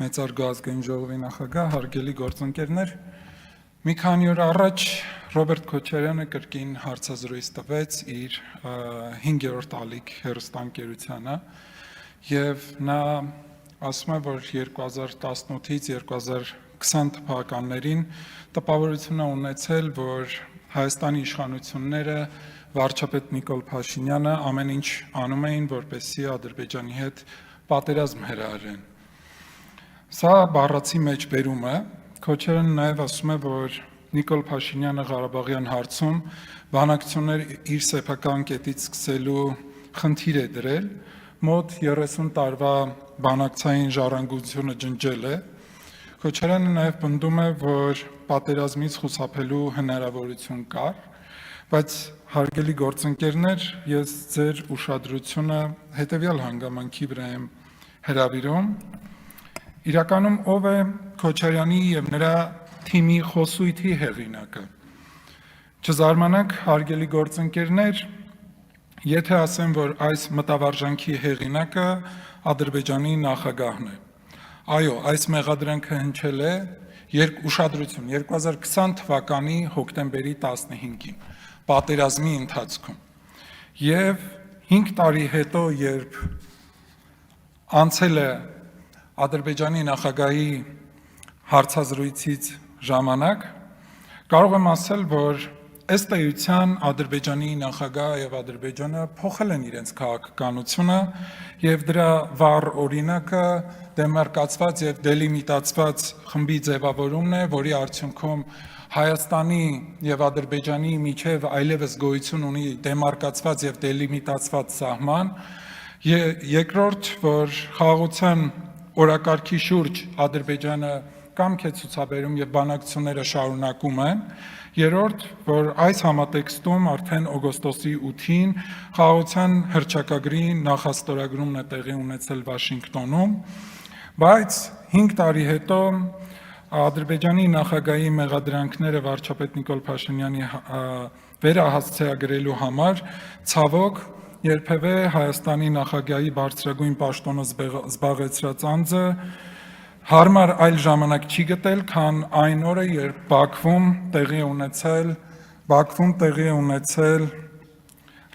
մեծարգո ազգային ժողովի նախագահ, հարգելի գործընկերներ, մի քանի օր առաջ Ռոբերտ Քոչարյանը կրկին հարցազրույց տվեց իր 5-րդ ալիք հեռուստաընկերությանը եւ նա ասում է, որ 2018-ից 2020 թվականներին տպավորություն է ունեցել, որ Հայաստանի իշխանությունները վարչապետ Նիկոլ Փաշինյանը ամեն ինչ անում էին, որպեսզի Ադրբեջանի հետ պատերազմ հրահրեն։ Սա բառացի մեջ բերում է, Քոչարյանը նաև ասում է, որ Նիկոլ Փաշինյանը Ղարաբաղյան հարցում բանակցություններ իր սեփական կետից սկսելու խնդիր է դրել, մոտ 30 տարվա բանակցային ժառանգությունը ջնջել է։ Քոչարյանը նաև պնդում է, որ պատերազմից խուսափելու հնարավորություն կար, բայց հարգելի գործընկերներ, ես ձեր ուշադրությունը հետևյալ հանգամանքի վրա եմ հրավիրում։ Իրականում ով է Քոչարյանի եւ նրա թիմի խոսույթի հեղինակը։ Չզարմանաք, հարգելի գործընկերներ, եթե ասեմ, որ այս մտավարժանքի հեղինակը Ադրբեջանի նախագահն է։ Այո, այս մեղադրանքը հնչել է ուշադրություն 2020 թվականի հոկտեմբերի 15-ին, պատերազմի ընթացքում։ Եվ 5 տարի հետո, երբ անցել է Ադրբեջանի նախագահի հարցազրույցից ժամանակ, կարող եմ ասել, որ ըստ էության Ադրբեջանի նախագահը եւ Ադրբեջանը փոխել են իրենց քաղաքականությունը եւ դրա վառ օրինակը դեմարկացված եւ դելիմիտացված խմբի ձևավորումն է, որի արդյունքում Հայաստանի եւ Ադրբեջանի միջև այլևս գոյություն ունի դեմարկացված եւ դելիմիտացված սահման։ Երկրորդ, որ խաղաղության օրակարգի շուրջ Ադրբեջանը կամք է ցուցաբերում եւ բանակցությունները շարունակում են։ Երրորդ, որ այս համատեքստում արդեն օգոստոսի 8-ին խաղաղության հռչակագրի նախաստորագրումն է տեղի ունեցել Վաշինգտոնում, բայց 5 տարի հետո Ադրբեջանի նախագահի մեղադրանքները վարչապետ Նիկոլ Փաշինյանի վերահասցեագրելու համար ցավոք երբևէ Հայաստանի նախագահի բարձրագույն պաշտոնը զբաղեցրած անձը հարմար այլ ժամանակ չի գտել, քան այն օրը, երբ Բաքվում տեղի է ունեցել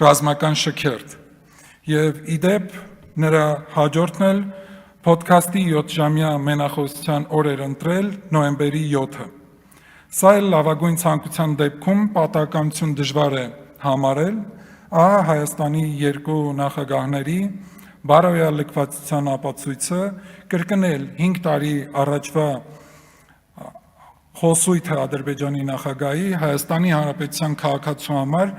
ռազմական շքերթ։ Եվ իդեպ նրա հաջորդն էլ Փոդքասթի 7-ժամյա մենախոսության օր էր ընտրել նոյեմբերի 7-ը։ Սա էլ լավագույն ցանկության դեպքում պատահականություն դժվար է համարել, ահա Հայաստանի երկու նախագահների բարոյալ լքվածության ապացույցը կրկնել 5 տարի առաջվա խոսույթը Ադրբեջանի նախագահի Հայաստանի Հանրապետության քաղաքացու համար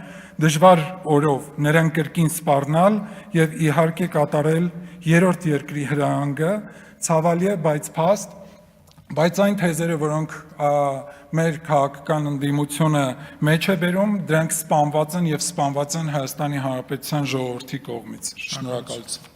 դժվար օրով նրան կրկին սպառնալ եւ իհարկե կատարել երրորդ երկրի հրահանգը, ցավալի է, բայց փաստ, բայց այն թեզերը, որոնք մեր քաղաքական ընդդիմությունը մեջ է բերում, դրանք սպանված են եւ սպանված են Հայաստանի Հանրապետության ժողովրդի կողմից։ Շնորհակալություն։